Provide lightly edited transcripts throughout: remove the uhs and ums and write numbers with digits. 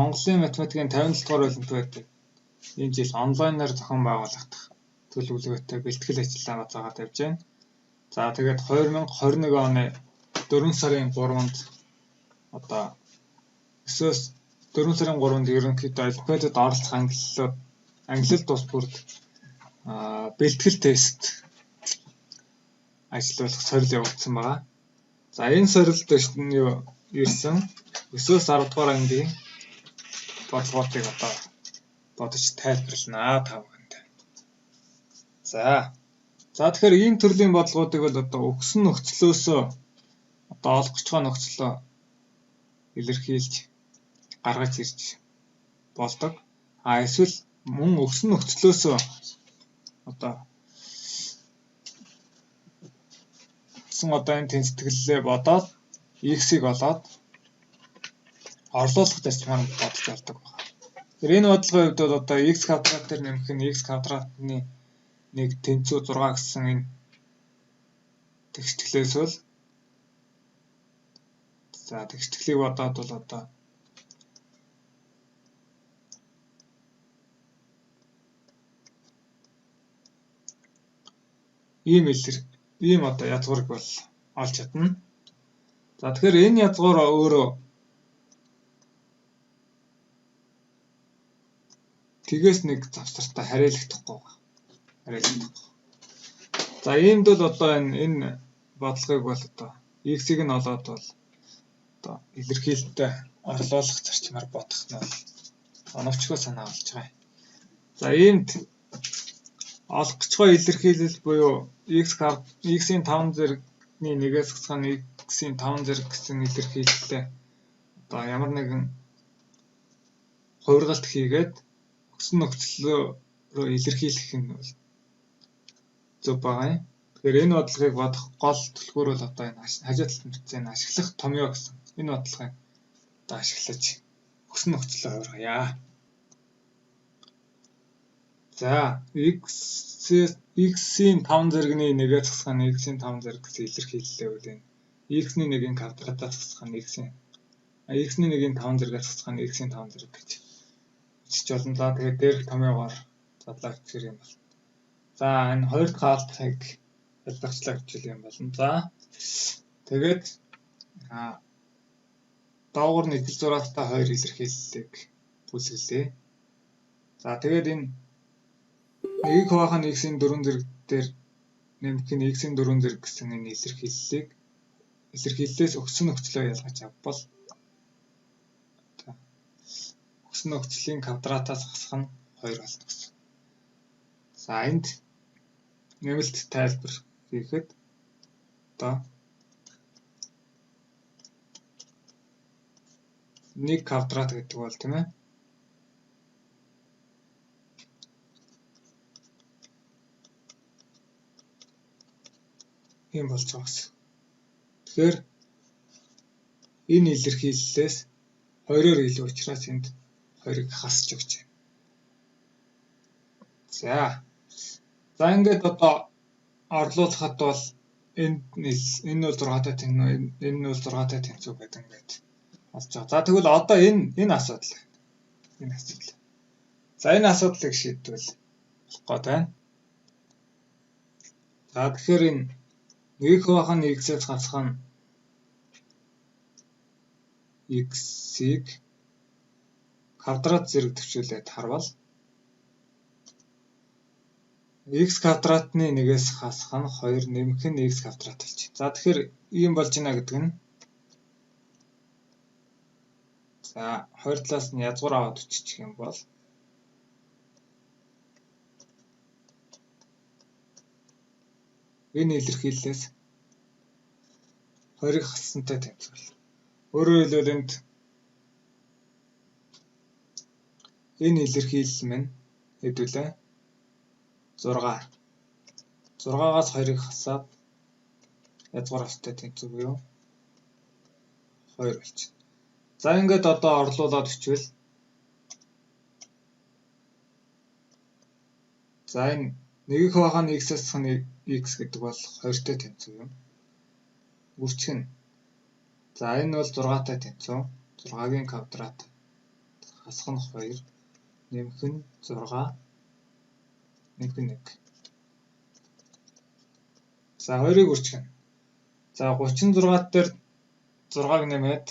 Монголын математикийн 57 дугаар олимпиадыг энэ жил онлайнаар зохион байгуулагдах төлөвлөгөөтэй бэлтгэл ажиллагаа заагаад явж байна. За тэгээд 2021 оны 4 сарын 3-нд одоо 4 сарын 3-нд ерөнхийдөө олимпиадад оролцох ангилал тус бүрд бэлтгэл тест ажиллуулах сорил явагдсан байгаа. За энэ сорилд ирсэн 9-өөс 10 дугаар ангийн бодлогоодыг одоо бодож тайлбарлана та бүхэнд. За тэгэхээр ийм төрлийн бодлогоодыг бол одоо өгсөн нөхцлөөсөө одоо олох гэж байгаа нөхцлөө илэрхийлж гаргаж ирж болдог. Эсвэл мөн өгсөн нөхцлөөсөө одоо энэ тэнцэтгэлээ бодоод x-ийг олоод орлуулах зарчмаар бодож явдаг байна. Тэгэхээр энэ бодлогын хувьд бол одоо x квадрат дээр нэмэх нь x квадратны 1 тэнцүү 6 гэсэн энэ тэгштгэлээс бол тэгштгэлийг бодоод бол одоо ийм одоо язгуурыг бол олж чадна. За тэгэхээр энэ язгуур өөрөө тгээс нэг завсартай харьяалагдахгүй байна. За иймд бол одоо энэ бодлогыг бол одоо x-ийг нь олоод бол одоо илэрхийлэлтэд орлуулах зарчмаар бодох нь бол оновчгой санаа болж байгаа. За иймд олох гэж байгаа илэрхийлэл буюу x-ийн 5 зэргийн 1-ээс хасах нь x-ийн 5 зэрэг гэсэн илэрхийлэлтэй одоо ямар нэгэн хувиргалт хийгээд өгсөн нөхцлөө илэрхийлэх нь бол зөв байгаа юм. Тэгэхээр энэ бодлогыг бодох гол түлхүүр бол одоо энэ хажуу талд бичсэн ашиглах томьёо гэсэн энэ бодлогыг одоо ашиглаж өгсөн нөхцлөө хувиргая. За x-ийн 5 зэргийн 1-ээс хасах нь x-ийн 5 зэрэг гэсэн илэрхийлэлээ бол энэ x-ийн 1-ийн квадратаас хасах нь x-ийн 5 зэрэгээс хасах нь x-ийн 5 зэрэг гэж бичиж болно. За тэгээд дээрх томьёогоор задлаа гэх юм бол. За энэ хоёр дахь хаалтыг ялгаачлаа гэж юм болно. За тэгээд доогуур нийтлэл зураатай хоёр илэрхийллийг бүлгэлээ. За тэгээд энэ 1-ийг хуваах нь x-ийн 4 зэрэг дээр нэмэх нь x-ийн 4 зэрэг гэсэн энэ илэрхийллээс өгсөн нөхцлөө ялгаж авбал өгсөн нөхцөлийн квадратаас хасах нь 2 болно гэсэн. За энд нэмэлт тайлбар хийхэд одоо 1 квадрат гэдэг бол тийм ээ. Ийм болж байгаа гэсэн. Тэгэхээр энэ илэрхийллээс 2-оор илүү учраас энд 2-ыг хасч өгч байна. За ингээд одоо орлуулахад бол энэ бол 6-тай тэнцүү, энэ нь бол 6-тай тэнцүү гэдэг ингээд болж байгаа. За тэгвэл одоо энэ асуудал. За энэ асуудлыг шийдвэл болох гээд байна. За тэгэхээр энэ 1-ийг хуваах нь x-ээс хасах нь x-ийг квадрат зэрэг төвчүүлээд харвал x квадратны 1-ээс хасах нь 2 нэмэх нь x квадрат болж байна. За тэгэхээр ийм болж байна гэдэг нь за 2 талаас нь язгуур аваад үччих юм бол энэ илэрхийллээс 2-ыг хассантай тэнцвэр. Өөрөөр хэлбэл энэ илэрхийлэл минь хэдүүлээ 6. 6-аас 2-ыг хасаад язгуур авахтай тэнцүү буюу 2 болж байна. За ингээд одоо орлуулад бичвэл за энэ 1-ийг хуваах нь x-ээс хасах нь x гэдэг бол 2-тэй тэнцүү юм. Үржих нь. За энэ бол 6-тай тэнцүү. 6-гийн квадрат хасах нь 2 нэмэх нь 6 нэмэх нь 1. За 2-ыг үржигнэ. За 36 дээр 6-г нэмээд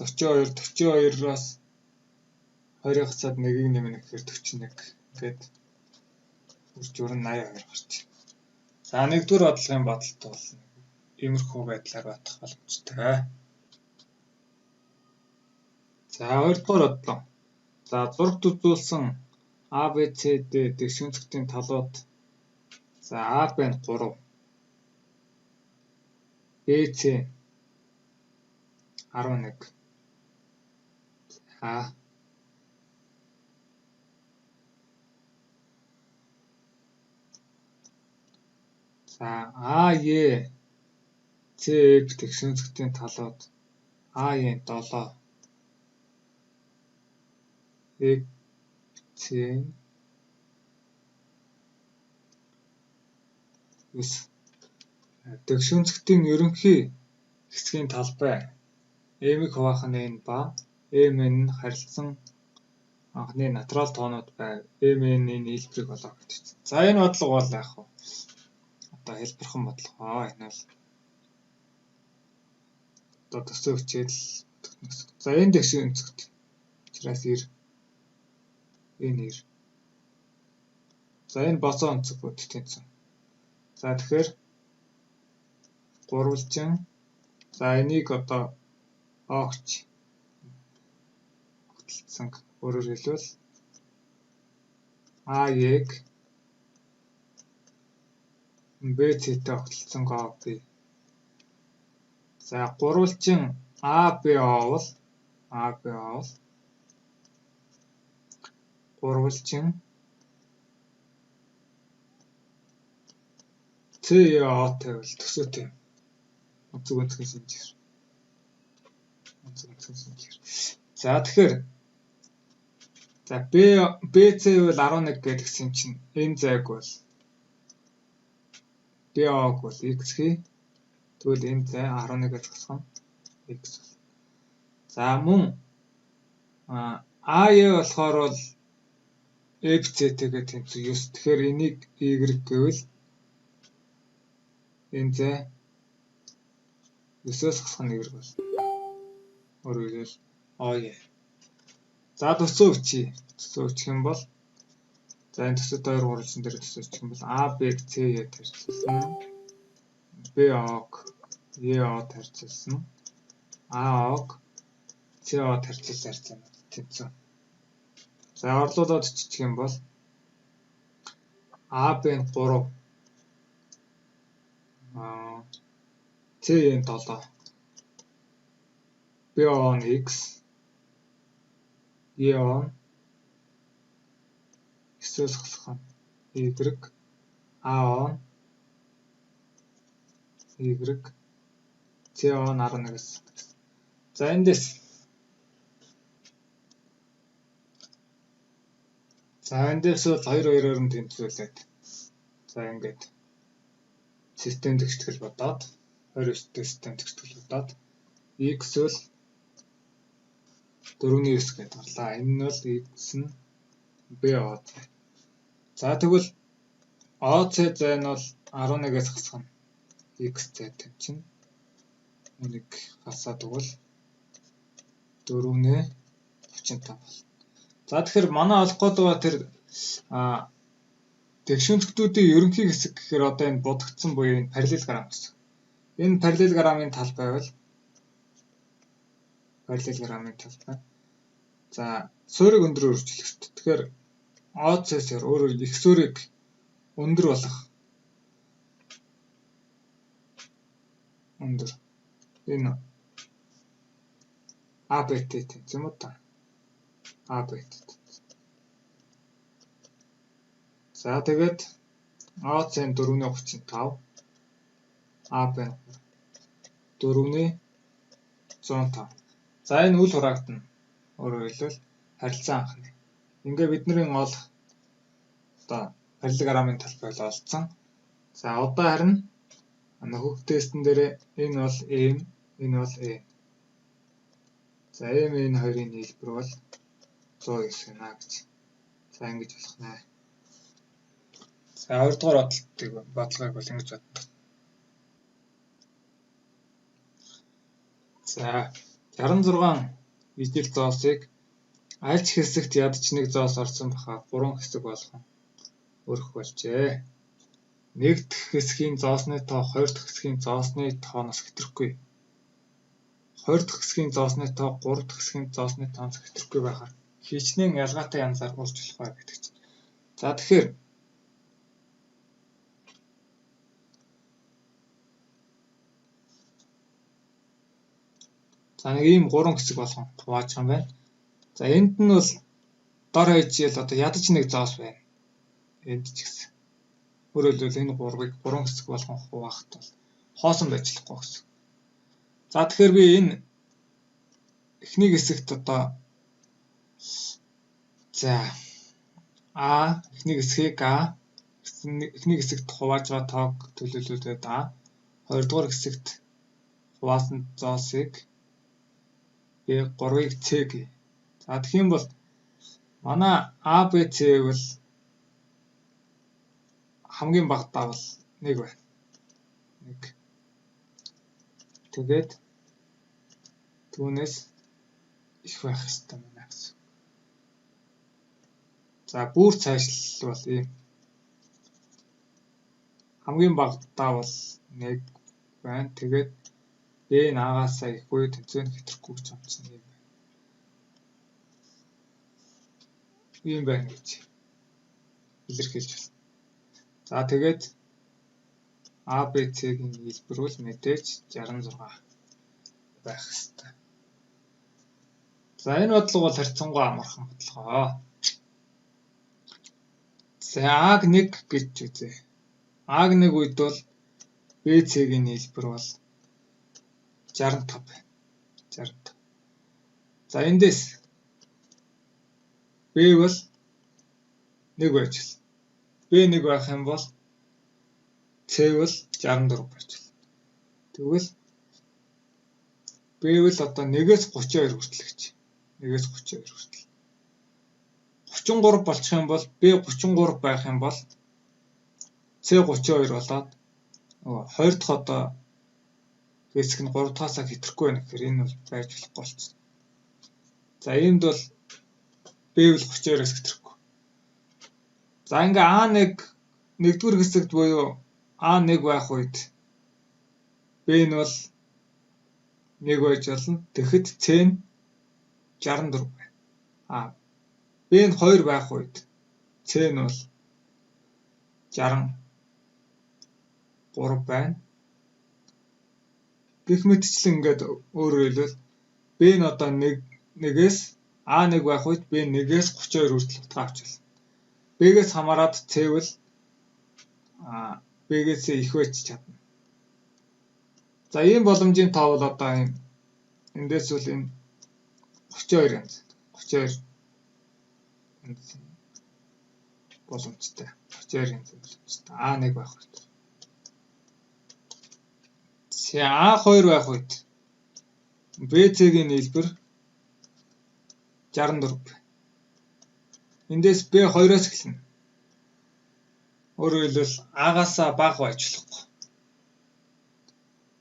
42-42-оос 2-ыг хасаад 1-ийг нэмнэ гэхээр 41 гээд үржүүр нь 82 гарч. За 1-р бодлогын бодолт бол иймэрхүү байдлаар бодох боломжтой. За 2-р бодлого. За зурагт үзүүлсэн A, B, C, D дэвшинцгтийн талууд. За AB нь 3. BC 11. За AE CF дэвшинцгтийн талууд. AE 7. C 9. Дэвшинцгтийн ерөнхий хэсгийн талбай M-ийг хуваах нь N ба MN нь харилцсан анхны натурал тоонууд байв. MN-ийн нийлбэрийг олоо гэж. За энэ бодлого бол яг хөө одоо хэлбэрхэн бодлого. Энэ бол одоо төсөө хичээл. За энэ дэвшинцгт учраас энэ 9. За энэ босоо онцөг бүтцийн. За тэгэхээр гурвалжин. За энийг одоо огч огтлцсан. Өөрөөр хэлбэл А-ийг Б-тэй огтлцсан ОБ. За гурвалжин АБ оовол гурвалжин ЦО-тэй бол төсөөтэй. Онцөг шинжээр. За тэгэхээр за BC бол 11 гэдгсэн чинь энэ зайг бол BO-г бол X хий. Тэгвэл энэ зай 11-ээс хасах нь X. За мөн AE болохоор бол FC-тэйгээ тэнцүү 9. Тэгэхээр энийг Y гэвэл энэ зай 9-өөс хасах нь Y бол. Өөрөөр хэлбэл OE. За төсөө өччих юм бол за энэ төсөөд 2 гурвалжин дээр төсөө өччих юм бол AB-г CE тарьцуулсан. BO-г EO тарьцуулсан. AO-г CO тарьцуулсан харьцаанууд тэнцүү. За орлуулад өччих юм бол AB нь 3 CE нь 7 BO нь X EO нь 9-өөс хасах нь Y AO нь Y CO нь 11-ээс. За эндээс бол 2-2-оор нь тэнцвүүлээд за ингээд систем тэгштгэл бодоод 29-тэй систем тэгштгэл бодоод X бол 4-ний 9 гэдээ гарлаа. Энэ нь бол X нь BO. За тэгвэл OC зай нь бол 11-ээс хасах нь X зай тавьчихна. Энийг хасаад тэгвэл 4-ний 35 бол. За тэгэхээр манай олох гээд байгаа тэр дэвшинцгтүүдийн ерөнхий хэсэг гэхээр одоо энэ будагдсан буюу энэ параллелограмм гэсэн. Энэ параллелограммын талбай бол за суурийг өндрөөр үржүүлэх хэрэгтэй. Тэгэхээр OC-сээр өөрөөр их суурийг өндөр болгох. Энэ АБТ тийм үү та? АБТ. За тэгээд ОЦ-ийн 4-ний 35 АБ 4-ний 105. За энэ үл хураагдана. Өөрөөр хэлбэл харилцаа анхны. Ингээ бидний олох одоо параллелограммын талбай бол олцсон. За одоо харин хөвгтээстэн дээр энэ бол M, энэ бол E. За энэ хоёрын нийлбэр бол 109 гэнэ гэж. За ингэж болох нэ. За 2 дугаар бодлогыг бол ингэж бодно. За 66 ижил зоосыг аль ч хэсэгт ядаж нэг зоос орсон баха 3 хэсэг болгон өрөх болжээ. Нэг дахь хэсгийн зоосны тоо 2 дахь хэсгийн зоосны тооноос хэтрэхгүй. 2 дахь хэсгийн зоосны тоо 3 дахь хэсгийн зоосны тооноос хэтрэхгүй байхаар хичнээн ялгаатай янзаар хурж болох гэдэг чинь. За тэгэхээр за нэг ийм 3 хэсэг болгон хувааж байгаа юм байна. За энд нь бол дор хаяжил одоо ядаж нэг зоос байна. Энд ч гэсэн. Өөрөөр хэлбэл энэ 3-ыг 3 хэсэг болгон хуваахт бол хоосон байж болохгүй гэсэн. За тэгэхээр би энэ эхний хэсэгт одоо за А эхний хэсгийг А эхний хэсэгт хувааж байгаа тоог төлөвлөлөөд А 2 дугаар хэсэгт хуваасан зоосыг B 3-ыг C гээ. За тэгэх юм бол манай A B C бол хамгийн бага давал 1 байна. 1. Тэгээд түүнээс их байх хэрэгтэй байна гэсэн. За бүр цаашлал бол ийм хамгийн бага давал 1 байна. Тэгээд B наагаасаа их буюу тэнцвэрт хэтрэхгүй гэж амжсан юм байна. Ийм байна гэж илэрхийлж байна. За тэгээд A B C-ийн нийлбэр бол мэдээж 66 байх хэрэгтэй. За энэ бодлого бол харьцангуй амархан бодлого. За А-г 1 гэж үзье. А-г 1 үед бол B C-ийн нийлбэр бол 65 байна. 65. За эндээс B бол 1 байж байна. B 1 байх юм бол C бол 64 байж байна. Тэгвэл B бол одоо 1-ээс 32 хүртэл гэж. 1-ээс 32 хүртэл. 33 болчих юм бол B 33 байх юм бол C 32 болоод 2 дахь одоо хэсэг нь 3 дахьасаа хэтрэхгүй байна гэхээр энэ бол байж болохгүй болчихсон. За иймд бол B бол 32-оос хэтрэхгүй. За ингээ A1 нэгдүгээр хэсэгт буюу A1 байх үед B нь бол 1 байж болно. Тэгэхэд C нь 64 байна. B нь 2 байх үед C нь бол 63 байна. Гэх мэтчлэн ингээд өөрөөр хэлбэл B нь одоо 1-ээс A1 байх үед B 1-ээс 32 хүртэл утгаа авч байна. B-гээс хамаарат C бол B-гээс их байж чадна. За ийм боломжийн тоо бол одоо эндээс бол энэ 32 янз. 32 боломжтой. 32 янз боломжтой. A1 байх үед. A2 байх үед BC-ийн нийлбэр 64. Эндээс B 2-оос эхэлнэ. Өөрөөр хэлбэл А-гасаа бага байж болохгүй.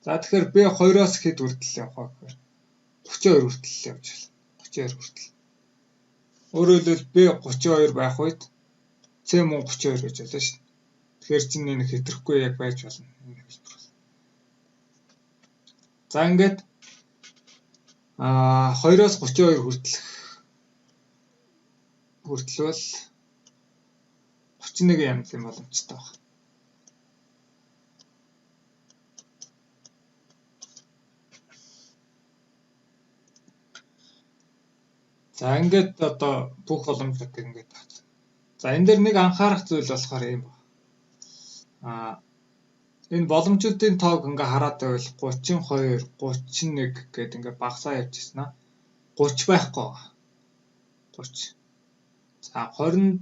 За тэгэхээр B 2-оос хэд хүртэл явах вэ гэхээр 32 хүртэл явж байна. 32 хүртэл. Өөрөөр хэлбэл B 32 байх үед C мөн 32 гэж болно шүү дээ. Тэгэхээр чинь энэ хэтрэхгүй яг байж болно. Энэ хэлбэр. За ингээд 2-оос 32 хүртэл бол 31 янзын боломжтой байна. За ингээд одоо бүх боломжуудыг ингээд байна. За энэ дээр нэг анхаарах зүйл болохоор юм байна. Энэ боломжуудын тоог ингээ хараад байвал 32, 31 гэдэг ингээ багасаа явж ирсэн аа. 30 байхгүй. 30. За 29,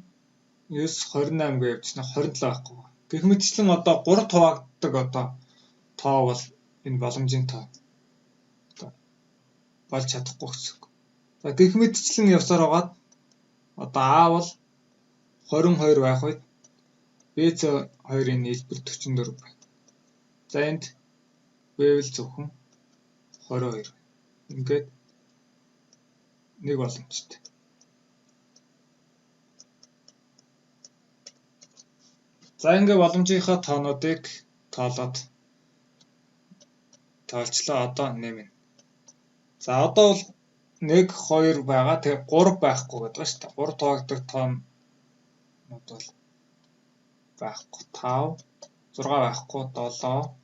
28 гэж явж байна. 27 байхгүй. Гэх мэтчлэн одоо 3 хуваагддаг одоо тоо бол энэ боломжийн тоо. Одоо болж чадахгүй гэсэн үг. За гэх мэтчлэн явсаар байгаад одоо А бол 22 байх үед БЦ 2-ын нийлбэр 44 байна. За энд Б-л зөвхөн 22. Ингээд нэг боломжтой. За ингээд боломжийнхаа тоонуудыг тоолоод тоолчлоо. Одоо нэмнэ. За одоо бол 1 2 байгаа. Тэгээ 3 байхгүй гэдэг ба шүү дээ. 3 тоогддог тоонууд бол байхгүй. 5 6 байхгүй. 7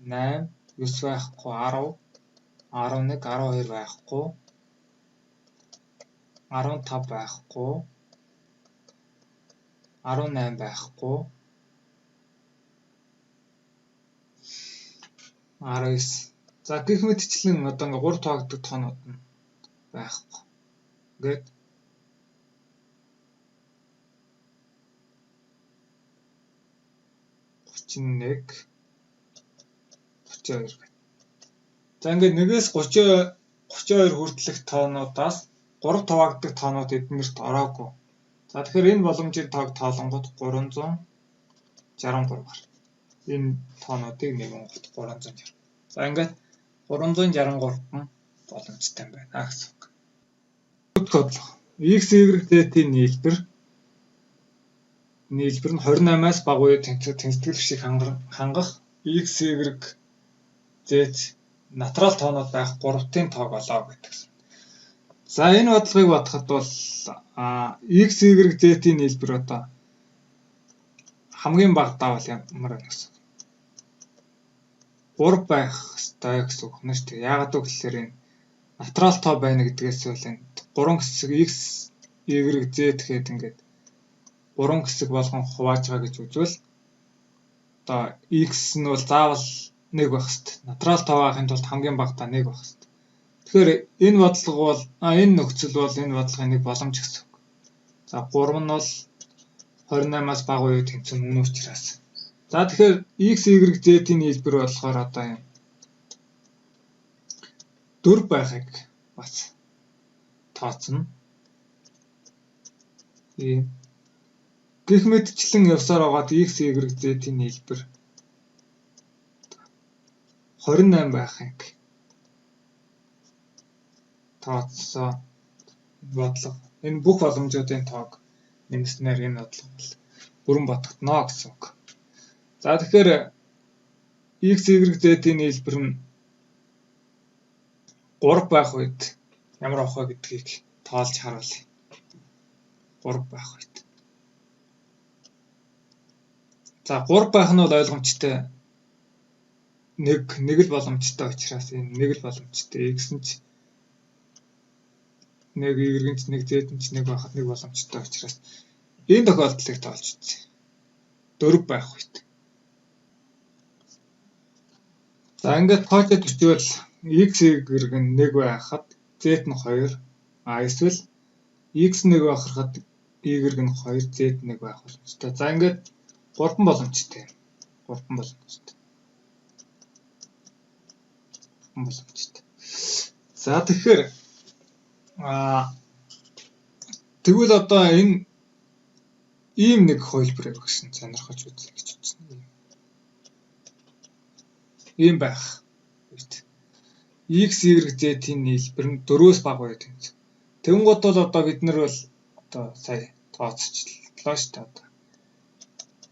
8 9 байхгүй. 10 11 12 байхгүй. 15 байхгүй. 18 байхгүй. 19. За гэх мэтчлэн одоо ингээ 3 тоогддог тоонууд нь байхгүй. Ингээд 31 32 байна. За ингээд 1-ээс 32 хүртэлх тоонуудаас 3 тоогддог тоонууд эднэрт ороогүй. За тэгэхээр энэ боломжийн тоог тоолонгод 363 гарна. Энэ тоонуудыг нэгэнгүүт 360. За ингээд 363 нь боломжтой байна гэсэн үг. Бодлого. X, Y, Z-ийн нийлбэр нь 28-аас бага үе тэнцвэртэй шиг хангах X, Y, Z натурал тоонууд байх 3-ын тоог олоо гэдэг. За энэ бодлогыг бодоход бол X, Y, Z-ийн нийлбэр одоо хамгийн бага даавал ямар байна гэсэн. 3 байх ёстой гэсэн үг байна шүү дээ. Яагаад гэвэл энэ натурал тоо байна гэдгээс бол энэ 3 хэсэг X, Y, Z гэхэд ингээд 3 хэсэг болгон хувааж байгаа гэж үзвэл одоо X нь бол заавал 1 байх ёстой. Натурал тоо байхын тулд хамгийн багадаа 1 байх ёстой. Тэгэхээр энэ бодлого бол энэ нөхцөл бол энэ бодлогын нэг боломж гэсэн үг. За 3 нь бол 28-аас бага үе тэнцвэр мөн учраас. За тэгэхээр X, Y, Z-ийн нийлбэр болохоор одоо юм 4 байхыг бас тооцно. Гэх мэтчлэн явсаар байгаад X, Y, Z-ийн нийлбэр 28 байхыг тооцсон бодлого. Энэ бүх боломжуудын тоог нэмснээр энэ бодлого бол бүрэн батгдана гэсэн үг. За тэгэхээр X, Y, Z-ийн нийлбэр нь 3 байх үед ямар авах вэ гэдгийг тоолж харуулъя. 3 байх үед. За 3 байх нь бол ойлгомжтой. Нэг л боломжтой учраас энэ нэг л боломжтой. X нь ч нэг, Y нь ч нэг, Z нь ч нэг байхад нэг боломжтой учраас энэ тохиолдлыг тоолж үзье. 4 байх үед. За ингээд тоочод өчвөл X, Y нь 1 байхад Z нь 2. Эсвэл X 1 байхад Y нь 2, Z 1 байх боломжтой. За ингээд 3 боломжтой. 3 боломжтой. За тэгэхээр тэгвэл одоо энэ ийм нэг хувилбарыг өгсөн сонирхож үзье гэж үзсэн. Ийм байх. X, Y, Z-ийн нийлбэр нь 4-өөс бага үе тэнцвэр. Тэнгууд бол одоо бид нар бол одоо сая тооцчлаа шүү дээ.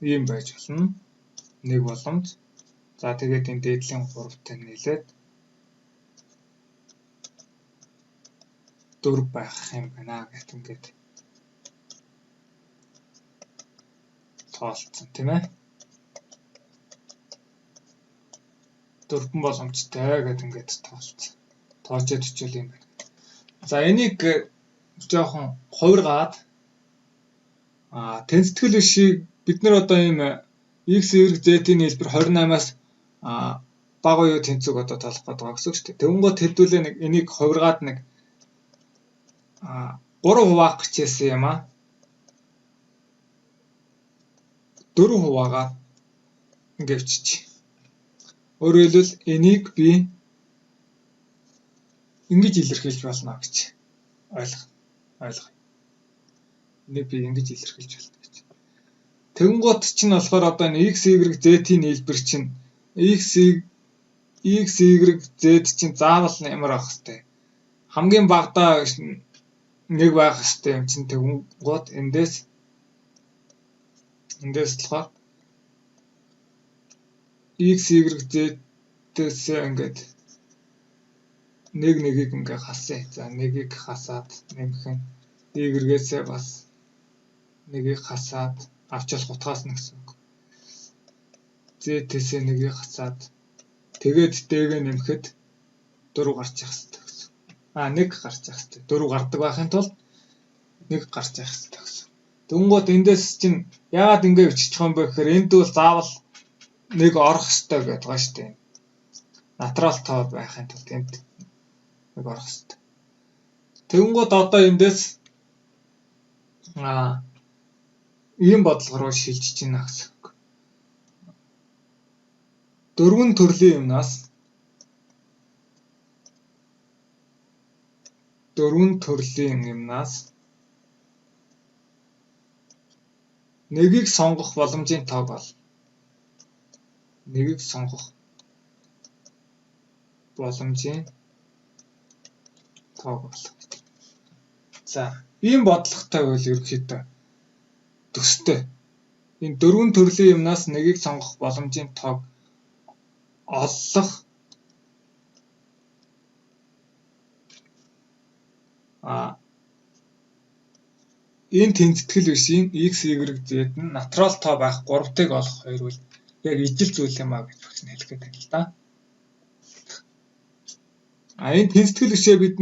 Ийм байж болно. Нэг боломж. За тэгээд энэ дээдлийн 3-тай нийлээд 4 байх юм байна гэх ингээд тоолцсон тийм ээ. 4 боломжтой гэдэг ингээд тоолцсон. Тоочод хичээл юм байна. За энийг жоохон хувиргаад тэнцэтгэл бишийг бид нар одоо ийм X, Y, Z-ийн нийлбэр 28-аас бага үе тэнцвэг одоо тоолох гэдэг байгаа гэсэн шүү дээ. Тэнгууд хэдүүлээ нэг энийг хувиргаад нэг 3 хуваах гэжсэн юм аа. 4 хуваагаа ингээд бичиж. Өөрөөр хэлбэл энийг би ингэж илэрхийлж болно гэж ойлгох. Энийг би ингэж илэрхийлж байна гэж. Тэгэнгუთ чинь болохоор одоо энэ x, y, z-ийн нийлбэр чинь x, y, z чинь заавал ямар авах хэвтэй. Хамгийн багадаа нэг байх хэвтэй юм чинь тэгэнгуთ эндээс болохоор x, y, z-ээс ингээд нэгийг ингээ хасъя. За нэгийг хасаад нэмэх нь y-гээсээ бас нэгийг хасаад авчвал утгаас нь гэсэн үг. Z-ээсээ нэгийг хасаад тэгээд дэгээ нэмэхэд 4 гарч явах хэрэгтэй гэсэн. 1 гарч явах хэрэгтэй. 4 гардаг байхын тулд 1 гарч явах хэрэгтэй гэсэн. Тэгэнгუთ эндээс чинь яагаад ингэ бичиж байгаа юм бэ гэхээр энд бол заавал 1 орох хэрэгтэй гэдэг байгаа шүү дээ. Натурал тоо байхын тулд энд 1 орох хэрэгтэй. Тэгэнгუთ одоо эндээс ийм бодлого руу шилжиж байна гэсэн үг. 4 төрлийн юмнаас нэгийг сонгох боломжийн тоог бол За, ийм бодлоготой бол ерөнхийдөө төстэй. Энэ 4 төрлийн юмнаас нэгийг сонгох боломжийн тоог олох энэ тэнцэтгэл бишийн x, y, z нь натурал тоо байх 3-ыг олох хоёр бол яг ижил зүйл юм а гэж хэлэх гээд байна л да. Энэ тэнцэтгэл бишээ бид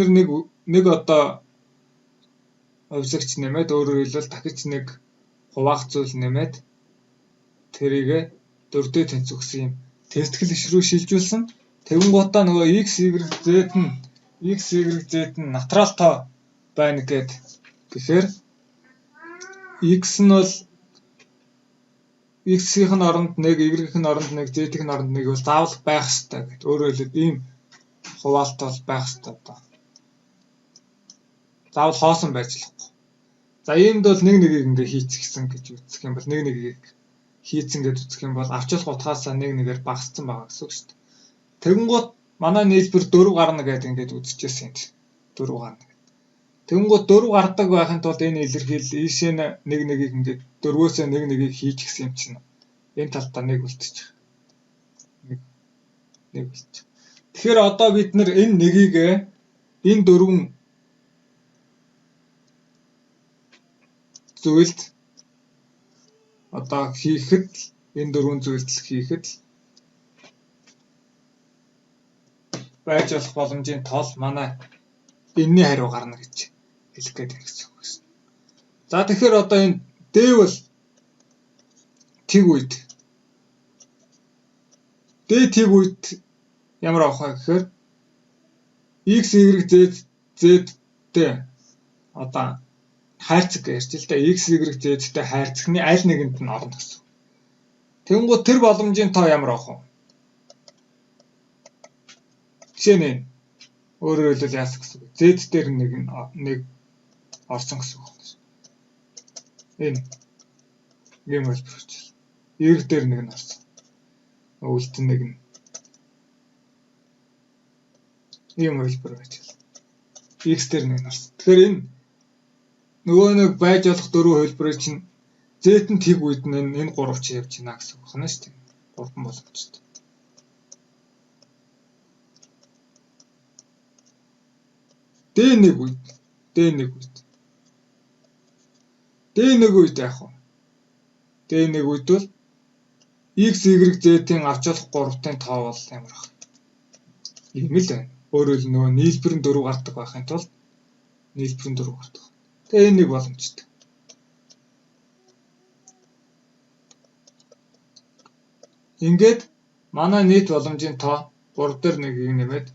нэг одоо хувьсагч нэмээд өөрөөр хэлбэл дахиж нэг хуваах зүйл нэмээд тэрийг 4-д тэнцвэхсэн юм тэнцэтгэл биш рүү шилжүүлсэн. Тэгэнгუутаа нөгөө x, y, z нь натурал тоо байна гэхээр x нь бол x-ийн оронд 1, y-ийн оронд 1, z-ийн оронд 1 бол заавал байх ёстой гэдэг. Өөрөөр хэлбэл ийм хуваалт бол байх ёстой одоо. Заавал хоосон байж болохгүй. За иймд бол нэгийг ингээ хийцгсэн гэж үзэх юм бол нэгийг хийцэн гэж үзэх юм бол авчлах утгаасаа нэгээр багассан байгаа гэсэн үг шүү дээ. Тэгэнгუთ манай нийлбэр 4 гарна гэдэг ингээд үзчихсэн юм. 4 гарна. Тэгэнгუთ 4 гардаг байхын тулд энэ илэрхийлэл ийшээ нэгийг ингээд 4-өөсөө нэгийг хийж гисэн юм чинь энэ талтаа 1 үлдчих. 1 үлдчих. Тэгэхээр одоо бид нэр энэ нэгийг энэ 4 зүйлд одоо хийхэд энэ 4 зүйлд хийхэд байж болох боломжийн тол манай энэний хариу гарна гэж хэлэх гээд байна гэсэн үг байна. За тэгэхээр одоо энэ D бол тэг үед ямар авах вэ гэхээр x, y, z-тэй одоо хайрцаг ярьж л да x, y, z-тэй хайрцагны аль нэгэнд нь орно гэсэн. Тэгэнгუთ тэр боломжийн тоо ямар авах вэ? Жишээ нь өөрөөр хэлбэл яасан гэсэн үг. Z дээр нэг орсон гэсэн үг байна. Энэ юм болж байна. Y дээр нэг нь орсон. Үлдэн нэг нь. Ийм хэлбэр байж байна. X дээр нэг нь орсон. Тэгэхээр энэ нөгөө нэг байж болох 4 хэлбэрээр чинь Z нь тэг үед нь энэ 3 чи явж байна гэсэн үг байна шүү дээ. 3 боломжтой. D1 үед яах вэ? D1 үед бол x, y, z-ийн авч болох 3-ын тоо бол ямар байх? Ийм л байна. Өөрөөр хэлбэл нөгөө нийлбэр нь 4 гардаг байхын тулд нийлбэр нь 4 гардаг. Тэгээ энэ нэг боломжтой. Ингээд манай нийт боломжийн тоо 3 дээр нэгийг нэмээд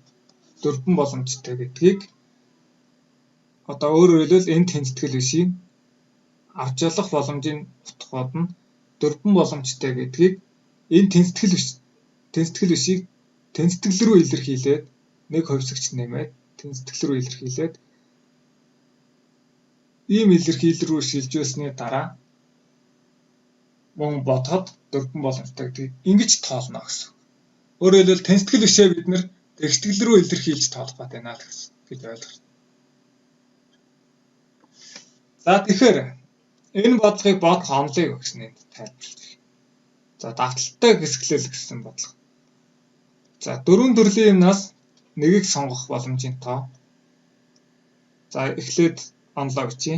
4 боломжтой гэдгийг одоо өөрөөр хэлбэл энэ тэнцэтгэл бишийн авч ялах боломжийн утгууд нь 4 боломжтой гэдгийг энэ тэнцэтгэл бишийг тэнцэтгэл рүү илэрхийлээд нэг хувьсагч нэмээд тэнцэтгэл рүү илэрхийлээд ийм илэрхийлэл рүү шилжүүлсний дараа мөн бодоход дөрвөн боломжтой гэдэг ингэж тоолно гэсэн. Өөрөөр хэлбэл тэнцэтгэл бишээ бид нэр тэгштгэл рүү илэрхийлж тоолох байна гэсэн гэж ойлгох. За тэгэхээр энэ бодлогыг бодох онолыг өгснээр тайлбарлаж байна. За давталтай хэсэглэл гэсэн бодлого. За дөрвөн төрлийн юмнаас нэгийг сонгох боломжийн тоо. За эхлээд онолоо бичье.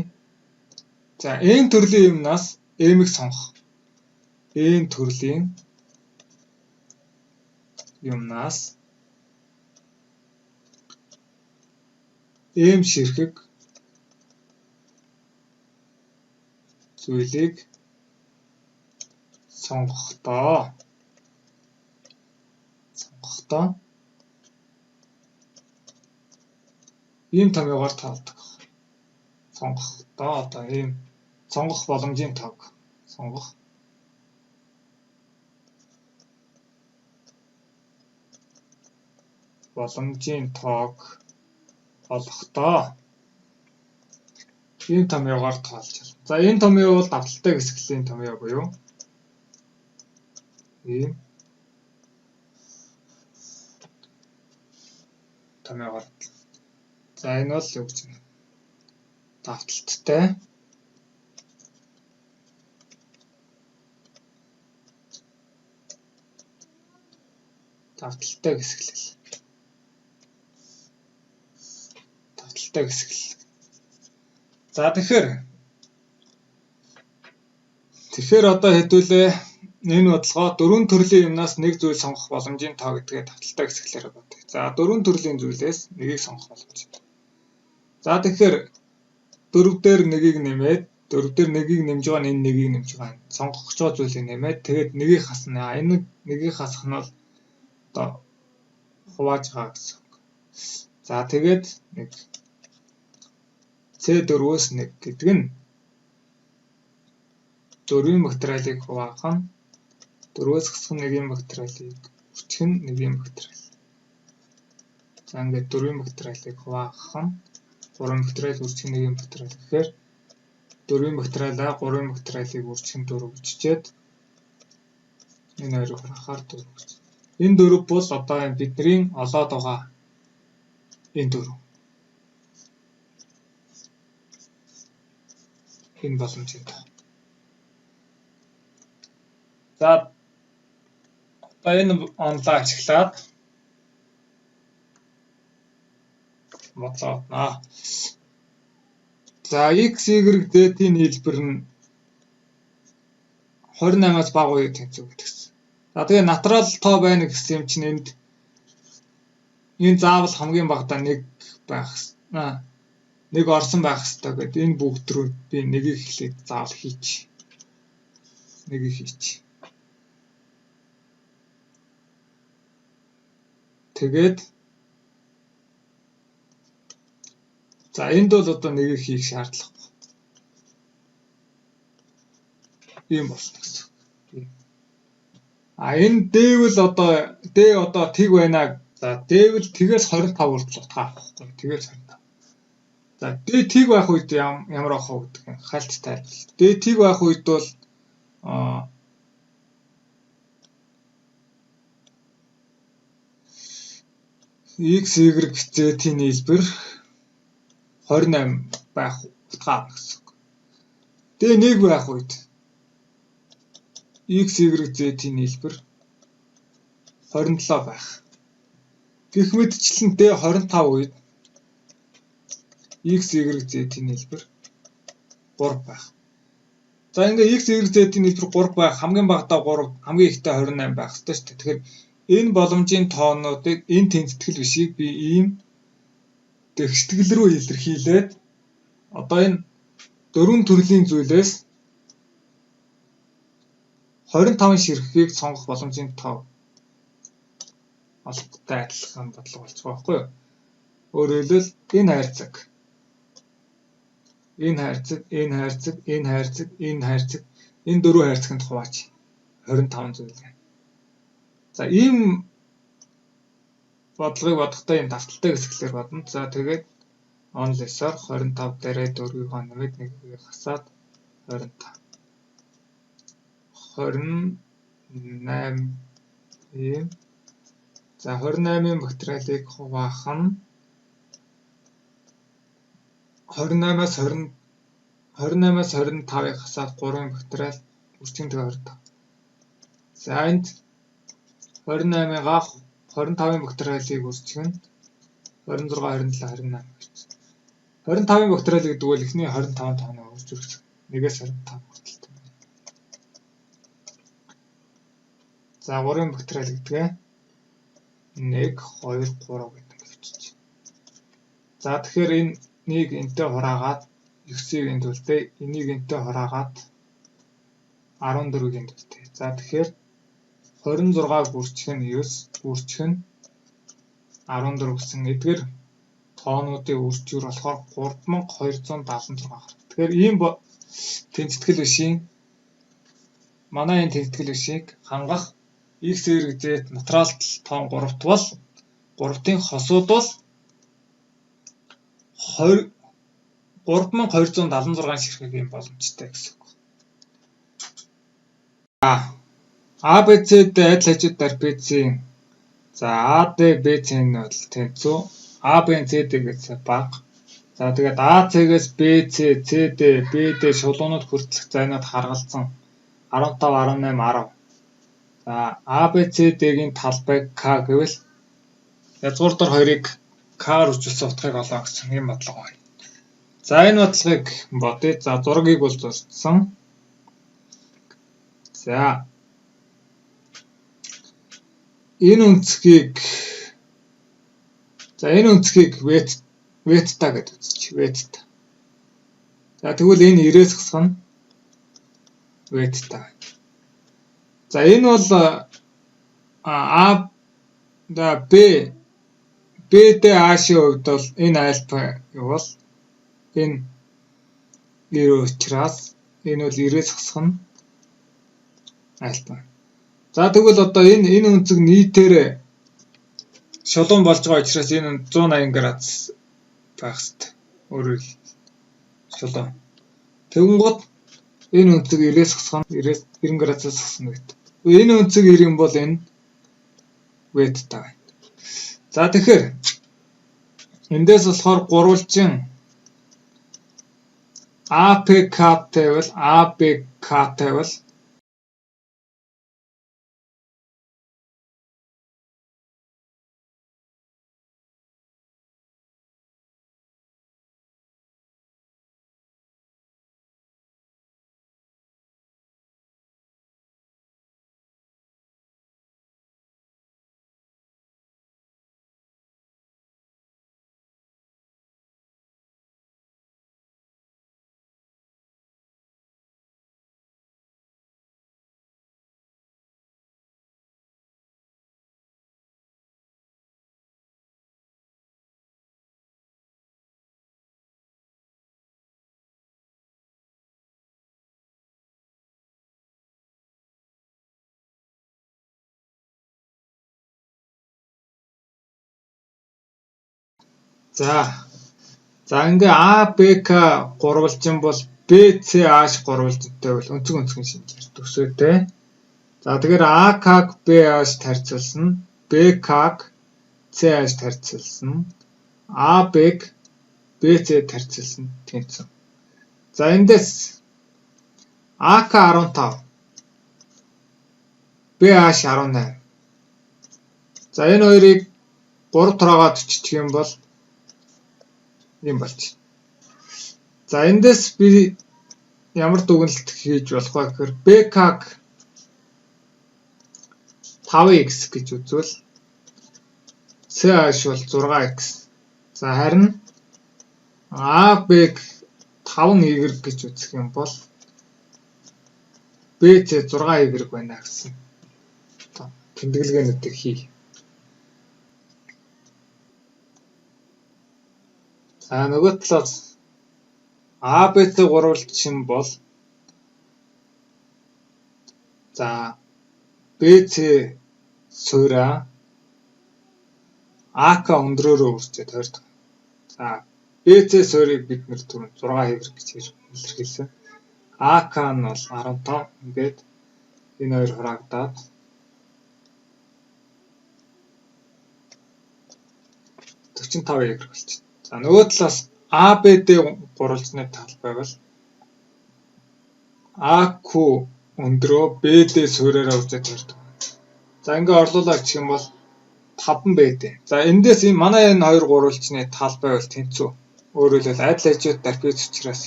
За n төрлийн юмнаас m-ийг сонгох. n төрлийн юмнаас m ширхэг зүйлийг сонгохдоо ийм томьёогоор тоолдог. Сонгохдоо одоо ийм сонгох боломжийн тоог сонгох боломжийн тоог олохдоо ийм томьёогоор тоолж байна. За энэ томьёо бол давталтай хэсэглийн томьёо буюу ийм томьёогоор. За энэ бол юу гэж байна? Давталттай хэсэглэл. Давталтай хэсэглэл. За тэгэхээр одоо хэдүүлээ энэ бодлогоо дөрвөн төрлийн юмнаас нэг зүйл сонгох боломжийн тоо гэдгээ давталтай хэсэглэлээр бодъё. За дөрвөн төрлийн зүйлээс нэгийг сонгох боломжтой. За тэгэхээр 4 дээр нэгийг нэмээд 4 дээр нэгийг нэмж байгаа нь энэ нэгийг нэмж байгаа. Сонгох гэж байгаа зүйлийг нэмээд тэгээд нэгийг хасна. Энэ нэгийг хасах нь бол одоо хувааж байгаа гэсэн. За тэгээд нэг C4-өөс 1 гэдэг нь 4-ийн материалыг хуваах нь 4-өөс хасах нь 1-ийн материалыг үржих нь 1-ийн материал. За ингээд 4-ийн материалыг хуваах нь 3 материал үржих нь 1-ийн материал гэхээр 4-ийн материалаа 3-ийн материалыг үржих нь 4 гэжчихэд энэ хоёрыг харахаар 4 гэж. Энэ 4 бол одоо бидний олоод байгаа энэ 4. Энэ боломжтой. За одоо энэ онлоо ашиглаад бодлоо. За x, y, z-ийн нийлбэр нь 28-аас бага уу тэнцүү гэдэгсэн. За тэгээ натурал тоо байна гэсэн юм чинь энэ заавал хамгийн багадаа 1 байх. Нэг орсон байх хэрэгтэй гэдэг энэ бүгд рүү би нэгийг эхлээд заавал хийч. Нэгийг хийч. Тэгээд за энд бол одоо нэгийг хийх шаардлагагүй. Ийм болсон гэсэн. Энэ дэвэл одоо тэг байна. За дэвэл тэгээс 25 хүртэл утгаа авахгүй. Тэгээс 25. За д тэг байх үед ямар авах вэ гэдэг нь хальт тайлбарлал. Д тэг байх үед бол x, y, z-ийн нийлбэр 28 байх утгаа авах гэсэн. Д 1 байх үед x, y, z-ийн нийлбэр 27 байх. Гэх мэтчлэн д 25 үед x, y, z-ийн нийлбэр 3 байх. За ингээ x, y, z-ийн нийлбэр 3 байх, хамгийн багадаа 3, хамгийн ихтэй 28 байх ёстой шүү дээ. Тэгэхээр энэ боломжийн тоонуудыг энэ тэнцэтгэл бишийг би ийм тэгштгэл рүү илэрхийлээд одоо энэ дөрвөн төрлийн зүйлээс 25 ширхгийг сонгох боломжийн тоо олдтой адилхан бодлого болж байгаа байхгүй юу? Өөрөөр хэлбэл энэ хайрцаг, энэ дөрвөн хайрцагт хувааж 25 зүйл. За ийм бодлогыг бодохдоо энэ давталтай хэсгэлээр бодно. За тэгээд on less-оор 25 дээрээ 4-ийг нэмээд 1-ийг хасаад 25. 28 ийм. За 28-ын материалыг хуваах нь 28-аас 25-ыг хасаад 3-ын материал үржинд 25. За энд 28-ыг 25-ын материалыг үржих нь 26, 27, 28 гэж. 25-ын материал гэдэг бол эхний 25 тооны үржих. 1-ээс 25 хүртэл. За 3-ын материал гэдгээ 1, 2, 3 гэдэг хэвчиж. За тэгэхээр энэ нэг энтэй хураагаад 9-ийг энд үлдээ, энийг энтэй хураагаад 14-ийг энд үлдээ. За тэгэхээр 26-г үржих нь 9, үржих нь 14 гэсэн эдгээр тоонуудын үржүүр болохоор 3276 гарах. Тэгэхээр ийм тэнцэтгэл бишийн манай энэ тэнцэтгэл бишийг хангах x, y, z натурал тоон 3-т бол 3-ын хосууд бол 3276 ширхэг юм боломжтой гэсэн үг. А, Б, С, Д адил хажуудаар BC-ийн за АД, BC-ийн бол тэнцүү. А, Б, С, Д-гээс бага. За тэгээд АЦ-гээс BC, CD, BD шулуунууд хүртэлх зайнууд харгалзан 15, 18, 10. За А, Б, С, Д-гийн талбайг К гэвэл язгуур дор 2-ыг К-аар үржүүлсэн утгыг олоо гэсэн юм бодлого байна. За энэ бодлогыг бодъё. За зургийг бол зурсан. За энэ өнцгийг ветта гэдэг үзчих. Ветта. За тэгвэл энэ 90-ээс хасах нь ветта. За энэ бол BD А-шийн хувьд бол энэ альфа бол энэ 90 учраас энэ бол 90-ээс хасах нь альфа. За тэгвэл одоо энэ өнцөг нийтээр шулуун болж байгаа учраас энэ 180 градус байх хэрэгтэй. Өөрөөр шулуун. Тэгэнгუთ энэ өнцөг 90-ээс хасах нь 90 градусаас хасна гэдэг. Энэ өнцөг 90 бол энэ ветта байна. За тэгэхээр эндээс болохоор гурвалжин АПК-тэй бол АБК-тэй бол За ингээ АБК гурвалжин бол БЦА-ш гурвалжинтай бол өнцөг шинжээр төсөөтэй. За тэгэхээр АК-г БА-ш тарьцуулсан, БК-г ЦА-ш тарьцуулсан, АБ-г БЦ тарьцуулсан тэнцүү. За эндээс АК 15, БА-ш 18. За энэ хоёрыг 3 тараагаад өчтөх юм бол юм болж. За эндээс би ямар дүгнэлт хийж болох вэ гэхээр БК-г 5x гэж үзвэл CH бол 6x. За харин AB-г 5y гэж үзэх юм бол BC 6y байна гэсэн тэмдэглэгээнүүдийг хий. За нөгөө талаас ABC гурвалжин бол за BC суурь АК өндрөөрөө үржээд тойрдог. За BC суурийг бид нэр түрүүнд 6y гэж илэрхийлсэн. АК нь бол 15 ингээд энэ хоёр хураагдаад 45y болчих. За нөгөө талаас ABD гурвалжны талбай бол AQ өндрөө BD суураараа үржээд тойрдог. За ингээ орлуулаад гэх юм бол 5BD. За эндээс манай энэ хоёр гурвалжны талбай бол тэнцүү. Өөрөөр хэлбэл адил хажууд трапез учраас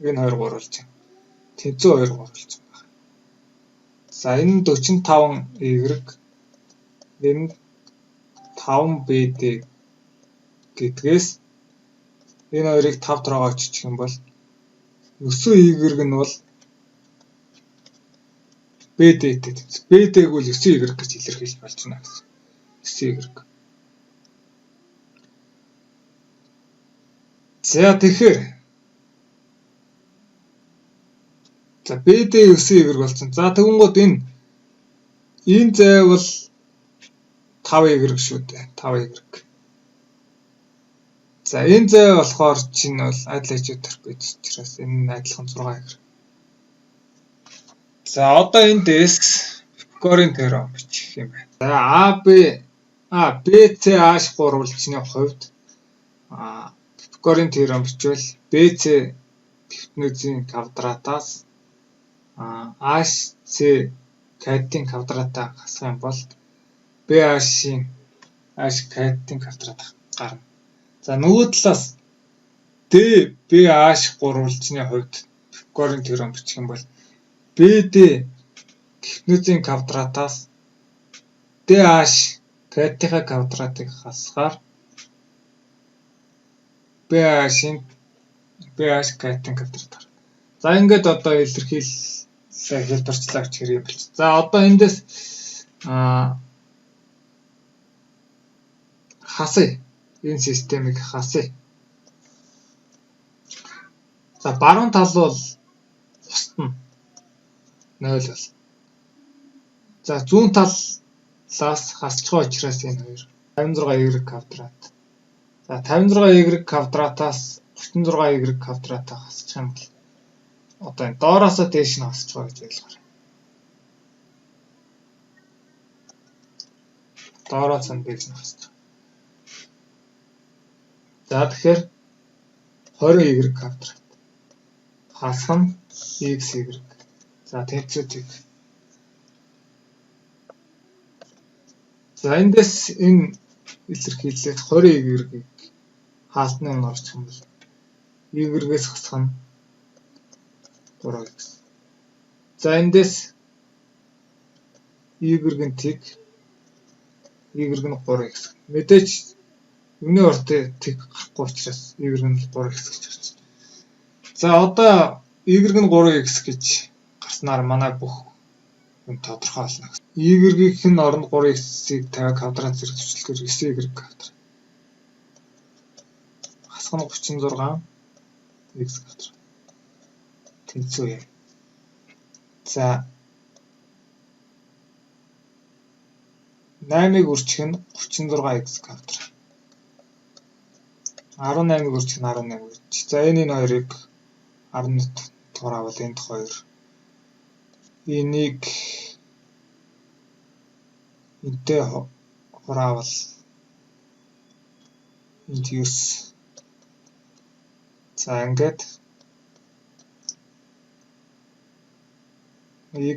энэ хоёр гурвалж тэнцүү хоёр гурвалж байна. За энэ 45y энэ 5BD гэдгээс энэ хоёрыг 5 дараагаа очиж юм бол 9y нь бол BD-тэй тэнцүү. BD-г бол 9y гэж илэрхийлж болж байна гэсэн. 9y. За тэгэхээр за BD 9y болсон. За тэгвэл энэ зай бол 5y шүү дээ. 5y. За энэ зай болохоор чинь бол адил хажууд трапез учраас энэ адилхан 6y. За одоо эндээс Пифагорын теорем бичих юм байна. За BCH гурвалжны хувьд Пифагорын теорем бичвэл BC гипотенузын квадратаас HC катетын квадратаа хасах юм бол BH-ийн H катетын квадрат гарна. За нөгөө талаас DBH гурвалжны хувьд Пифагорын теорем бичих юм бол BD гипотенузын квадратаас DH катетын квадратыг хасахаар BH катетын квадрат гарна. За ингээд одоо илэрхийлэлээ хэлбэрчлээ гэж хэрэг болчих. За одоо эндээс хасъя. Энэ системийг хасъя. За баруун тал бол устна 0 бол. За зүүн талаас хасчих учраас энэ хоёр 56y квадрат. За 56y квадратаас 36y квадратаа хасчих юм бол одоо энэ доороосоо дээш нь хасчих гэж ойлгоорой. Доороос нь дээш нь хасчих. За тэгэхээр 20y квадрат хасах нь xy. За тэнцвэрийг. За эндээс энэ илэрхийлэлд 20y-ийг хаалтны өмнө орчих юм бол y-гээс хасах нь 3x. За эндээс y-ийн тэг y-ийн 3x. Мэдээж өмнө ортой тэг гарахгүй учраас y-ийн 3x гэж гарч. За одоо y-ийн 3x гэж гарснаар манай бүх юм тодорхой болно. Y-ийнх нь оронд 3x-ийг тавиад квадрат зэрэг төсөлгөр 9y квадрат. Хасах нь 36x квадрат. Тэнцүү юм. За 8-ыг үржих нь 36x квадрат. 18-ыг үржих нь 18x. За энэ хоёрыг 11 туравал энд 2. Энийг энтэй хураавал энд 9. За ингээд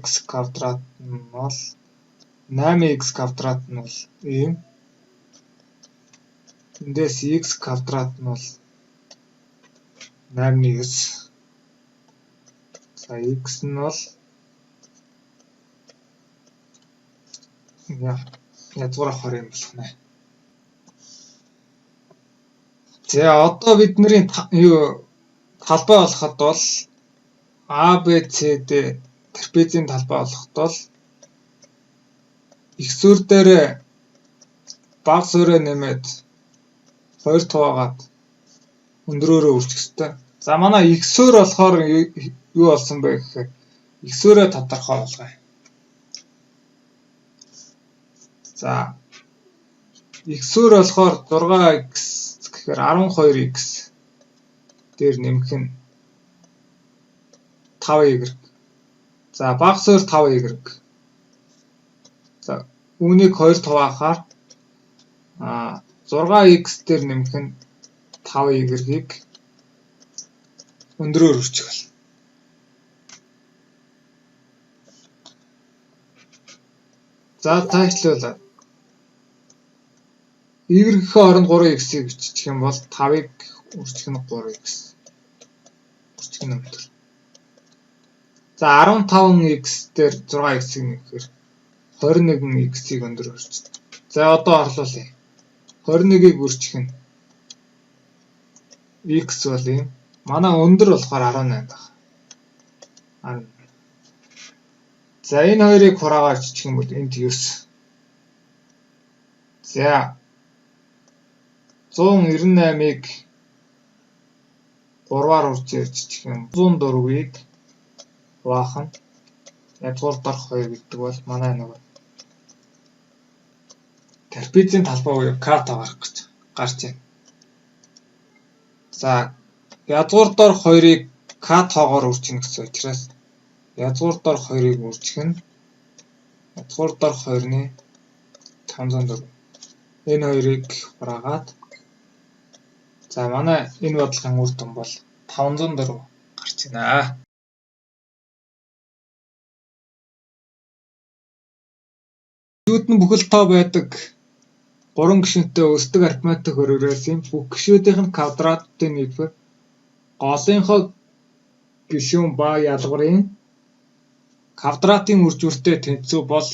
x квадрат нь бол 8x квадрат нь бол ийм. Эндээс x квадрат нь бол 8-9. За x нь бол язгуур авах юм болох нэ. За одоо бидний талбай олоход бол ABCD трапезийн талбай олоход бол их суурь дээр бага суурь нэмээд 2 туугаад өндрөөрөө үржих ёстой. За манай их суурь болохоор юу болсон бэ гэхээр их суурьаа тодорхой болгоё. За x-өөр болохоор 6x гэхээр 12x дээр нэмэх нь 5y. За багасаар 5y. За үүнийг 2 хуваахаар 6x дээр нэмэх нь 5y-ийг өндрөөр үржих болно. За таачлуулаад y-ийнхээ оронд 3x-ийг биччих юм бол 5-ыг үржих нь 3x. Үржих нь өндөр. За 15x дээр 6x-ийг нэхэр 21x-ийг өндөр үржиж. За одоо орлуулъя. 21-ийг үржих нь x бол юм. Манай өндөр болохоор 18 байна. За энэ хоёрыг хураагаар биччих юм бол энд 9. За 198-ыг 3-аар үржиж биччих юм. 104-ийг хуваах нь язгуур дор 2 гэдэг бол манай нөгөө трапезийн талбай буюу кат гарах гэж гарч байна. За язгуур дор 2-ыг кат тоогоор үржих гэсэн учраас язгуур дор 2-ыг үржих нь язгуур дор 2-ны 504. Энэ хоёрыг хураагаад за манай энэ бодлогын үр дүн бол 504 гарч байна. Гишүүд нь бүхэл тоо байдаг 3 гишүүнтэй өсдөг арифметик хөрвөөсийн бүх гишүүдийнх нь квадратын нийлбэр голынхоо гишүүн ба ялгуурын квадратын үржүүртэй тэнцүү бол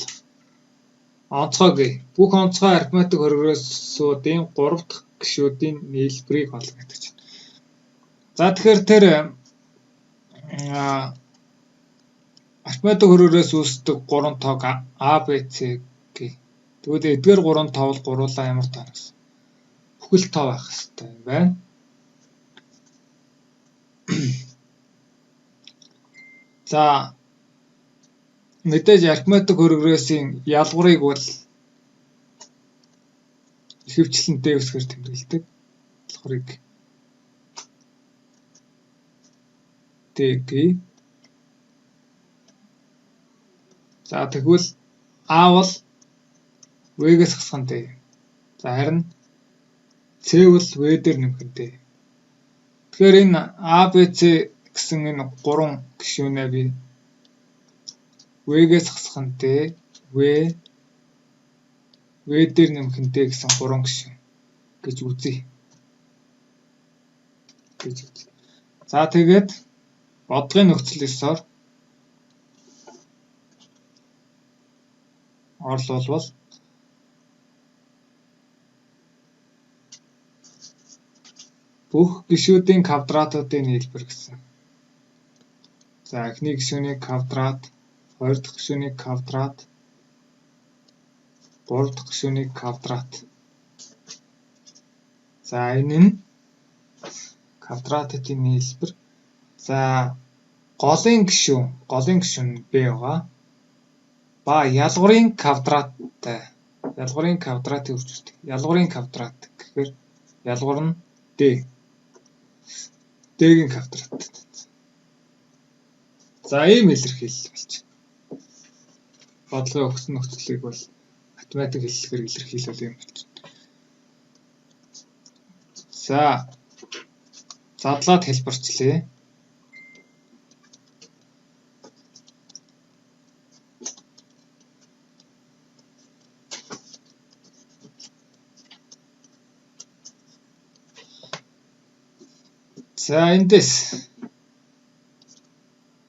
онцгой гээ. Бүх онцгой арифметик хөрвөөсүүдийн 3 дахь гишүүдийн нийлбэрийг олно гэдэг чинь. За тэгэхээр тэр арифметик хөрвөөс үүсдэг 3 тоог A, B, C гээ. Тэгвэл эдгээр 3 тоо бол гуруулаа ямар тоо гэсэн. Бүхэл тоо байх хэрэгтэй юм байна. За мэдээж арифметик хөрвөөсийн ялгуурыг бол ихэвчлэн дэвсгэр тэмдэглэдэг. Ялгуурыг дэгэ. За тэгвэл A бол V-гээс хасган дээ. За харин C бол V дээр нэмэх нь дээ. Тэгэхээр энэ A, B, C гэсэн энэ 3 гишүүнээ би V-гээс хасган дээ. V дээр нэмэх нь дээ гэсэн 3 гишүүн гэж үзье. За тэгээд бодлогын нөхцөл ёсоор орлуулбал бүх гишүүдийн квадратуудын нийлбэр гэсэн. За эхний гишүүний квадрат, хоёр дахь гишүүний квадрат, гурав дахь гишүүний квадрат. За энэ нь квадратын нийлбэр. За голын гишүүн B байгаа. Ба ялгуурын квадраттай. Ялгуурын квадратын үржүүлдэг. Ялгуурын квадрат гэхээр ялгуур нь D. D-гийн квадрат. За ийм илэрхийлэл болж байна. Бодлогын өгсөн нөхцөлийг бол математик хэллэгээр илэрхийлэл юм болж байна. За задлаад хэлбэрчлэе. За эндээс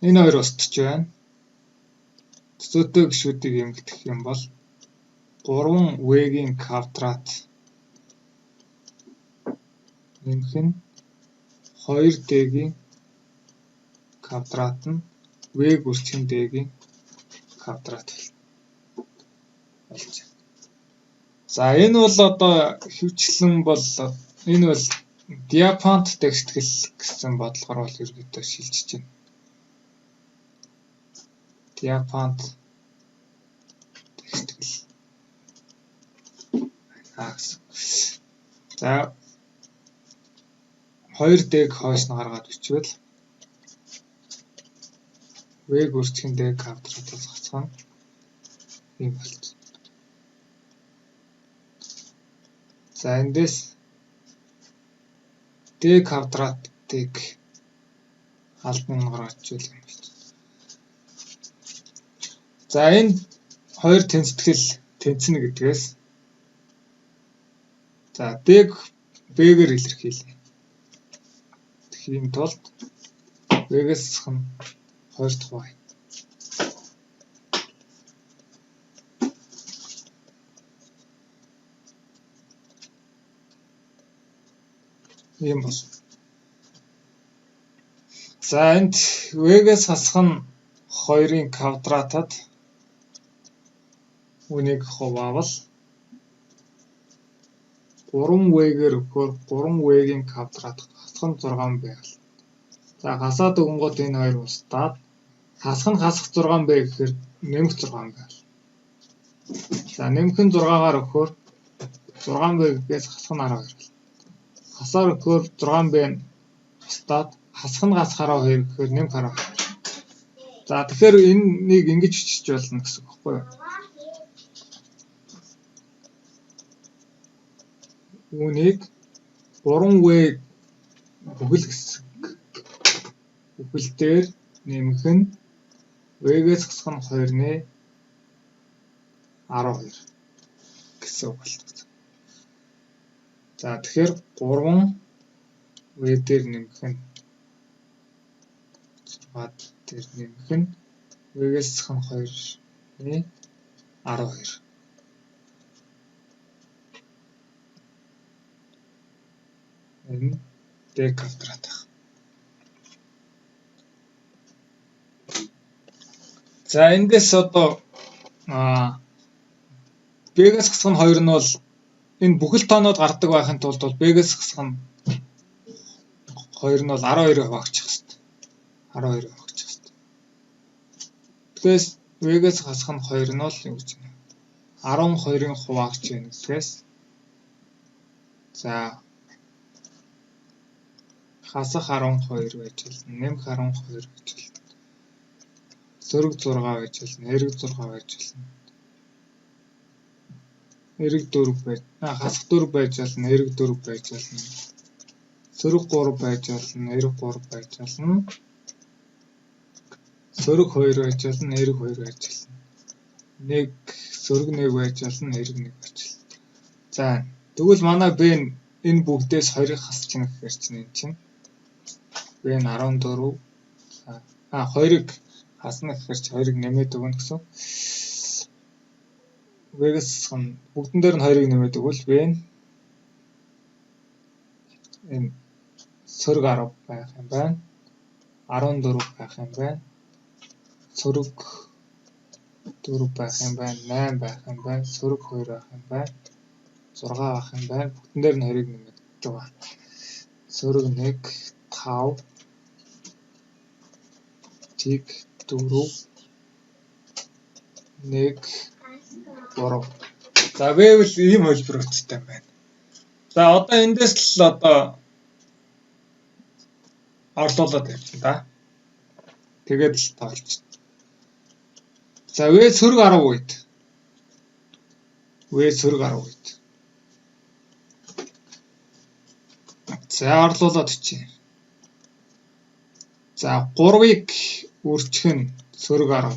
энэ хоёр устж байна. Төсөөтэй гишүүдийг эмгдэх юм бол 3 V-гийн квадрат нэмэх нь 2 D-гийн квадрат нь V гүрчхэн D-гийн квадрат болж байна. За энэ бол одоо хөвчлэн бол энэ бол диапант тэгштгэл гэсэн бодлогоор бол ерөнхийдөө шилжиж байна. Диапант тэгштгэл. А гэсэн. За 2D-г хойш нь гаргаад бичвэл V-г үржихэн D квадратаас хасах нь ийм болчих. За эндээс D квадратыг албан гаргаж бичвэл юм болчих. За энэ хоёр тэнцэтгэл тэнцэнэ гэдгээс за D-г B-гээр илэрхийлье. Тийм тулд V-гээс хасах нь 2 дахь y. Ийм бол. За энд V-гээс хасах нь 2-ын квадратад үнийг хуваавал 3V-гээр өгөхөөр 3V-ийн квадрат хасах нь 6V байна. За хасаад өгөнгөт энэ хоёр устдаад хасах 6V гэхээр нэмэх 6V байна. За нэмэх нь 6-гаар өгөхөөр 6V-гээс хасах нь 12 байна. Хасаар өгөхөөр 6V нь устдаад хасах нь 12 гэхээр нэмэх 12. За тэгэхээр энэнийг ингэж бичиж болно гэсэн үг байхгүй юу? Үүнийг 3V бүхэл хэсэг бүхэлдээр нэмэх нь V-гээс хасах нь 2-ны 12 гэсэн үг болдог. За тэгэхээр 3V дээр нэмэх нь 6 дээр нэмэх нь V-гээс хасах нь 2-ны 12. Энэ D квадрат байна. За эндээс одоо B-гээс хасах нь 2 нь бол энэ бүхэл тоонууд гардаг байхын тулд бол B-гээс хасах нь 2 нь бол 12 хуваагчих хэвээр. 12 хуваагчих хэвээр. Тэгээс V-гээс хасах нь 2 нь бол юу гэж байна? 12-ын хуваагч байна гэхээс за хасах 12 байж болно. Нэмэх 12 байж болно. Сөрөг 6 байж болно. Эрэг 6 байж болно. Эрэг 4 байж, хасах 4 байж болно. Эрэг 4 байж болно. Сөрөг 3 байж болно. Эрэг 3 байж болно. Сөрөг 2 байж болно. Эрэг 2 байж болно. Нэг сөрөг 1 байж болно. Эрэг 1 байж болно. За тэгвэл манай B нь энэ бүгдээс 2-ыг хасч гэнэ гэхээр чинь энэ чинь B нь 14. 2-ыг хасна гэхээр чи 2-ыг нэмээд өгнө гэсэн. V-гээс бүгдэн дээр нь 2-ыг нэмээд өгвөл V нь энэ сөрөг 10 байх юм байна. 14 байх юм байна. Сөрөг 4 байх юм байна. 8 байх юм байна. Сөрөг 2 байх юм байна. 6 байх юм байна. Бүгдэн дээр нь 2-ыг нэмээд байгаа. Сөрөг 1 5 Тиг 4 1 3. За вэвэл ийм хөлбөр утгатай юм байна. За одоо эндээс л одоо орлуулад явчихна да. Тэгээд л тоолж. За V сөрөг 10 үед. V сөрөг 10 үед. За орлуулад бичье. За 3-ыг үржих нь сөрөг 10.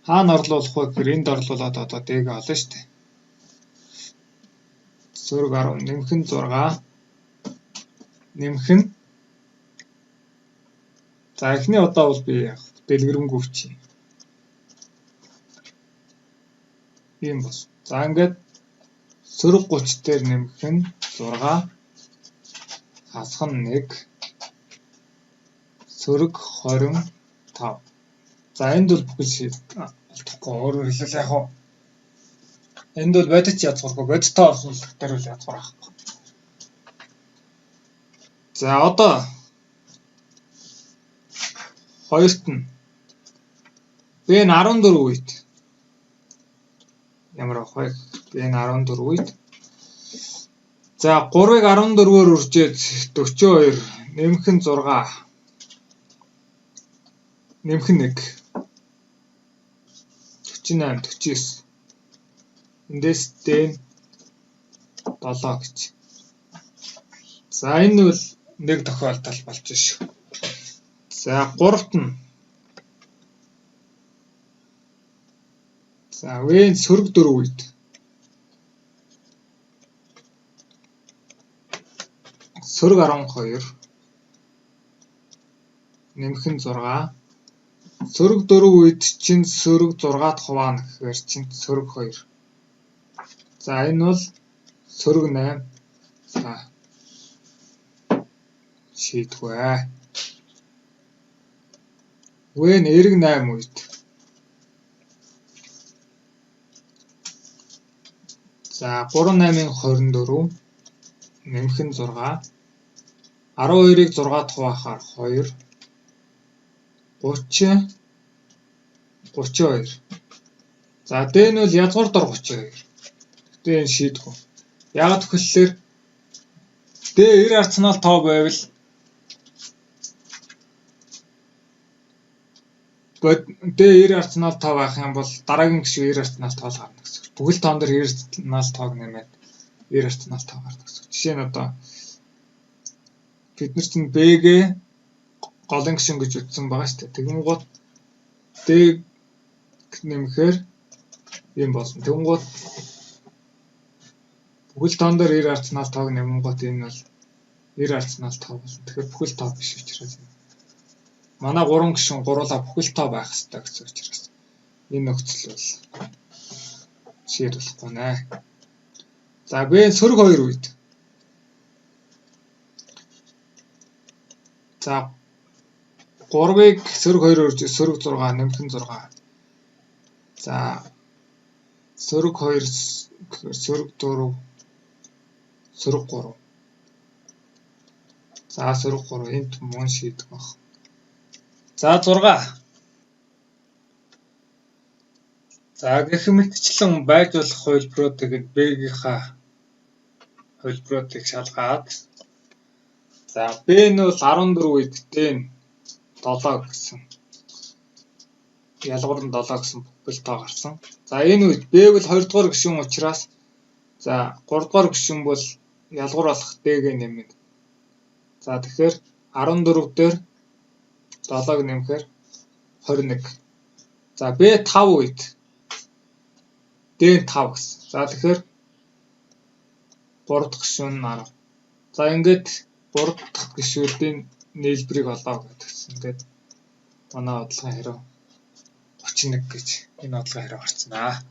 Хаана орлуулах вэ гэхээр энд орлуулад одоо D-г олно шүү дээ. Сөрөг 10 нэмэх нь 6. Нэмэх нь за эхний удаа бол би яг дэлгэрэнгүй бичье. Ийм бол. За ингээд сөрөг 30 дээр нэмэх нь 6. Хасах нь 1. Сөрөг 25. За энд бол бүхэл болтохгүй өөрөөр хэлбэл яг хоо энд бол бодит язгуургүй бодиттой орлуулах дээр бол язгуур авахгүй. За одоо хоёрт нь B нь 14 үед ямар авах вэ? B нь 14 үед За 3-ыг 14-өөр үржээд 42 нэмэх нь 6 нэмэх нь 1 48 49 эндээс дээн 7 гэж. За энэ бол нэг тохиолдол болж шүү. За 3-т нь. За вэн сөрөг 4 үед. Сөрөг 12 нэмэх нь 6 сөрөг 4 үед чинь сөрөг 6-д хуваана гэхээр чинь сөрөг 2. За энэ бол сөрөг 8. За шийдвэ. Вэн эрг 8 үед. За 3-8-ын 24 нэмэх нь 6 12-ыг 6-д хуваахаар 2 30 32. За дэн бол язгуур дор 32. Гэтэ энэ шийдвэ. Яг тэгэхээр Д 90 арцнал тоо байвал Д 90 арцнал тоо байх юм бол дараагийн гишүүн 90 арцнал тоо гарна гэсэн. Бүхэл тоон дээр 90 арцнал тоог нэмээд 90 арцнал тоо гарна гэсэн. Жишээ нь одоо бид нар чинь Б-г голын гишүүн гэж үзсэн байгаа шүү дээ. Тэгэнгუთ Д нэмэхээр юм болно. Тэгэнгუთ бүхэл тоон дээр 90 арцнал тоог нэмэнгуთ энэ бол 90 арцнал тоо болно. Тэгэхээр бүхэл тоо биш учраас манай 3 гишүүн гуруула бүхэл тоо байх хэрэгтэй гэсэн учраас энэ нөхцөл бол шийдвэрлэхгүй нэ. За Б сөрөг 2 үед. За 3-ыг сөрөг 2-оор үржиж сөрөг 6 нэмэх нь 6. За сөрөг 2 сөрөг 4 сөрөг 3. За сөрөг 3 энд мөн шийдэх баг. За 6. За гэх мэтчлэн байж болох хувилбаруудыг Б-гийнхаа хувилбаруудыг шалгаад за Б нь бол 14 үед дээн 7 гэсэн. Ялгуур нь 7 гэсэн бүхэл тоо гарсан. За энэ үед Б бол 2 дугаар гишүүн учраас за 3 дугаар гишүүн бол ялгуур болох Д-г нэмнэ. За тэгэхээр 14 дээр 7-г нэмэхээр 21. За Б 5 үед Д 5 гэсэн. За тэгэхээр 3 дахь гишүүн нь 10. За ингээд 3 дахь гишүүдийн нийлбэрийг олоо гэдгсэн. Ингээд манай бодлогын хариу 31 гэж энэ бодлогын хариу гарцгаана.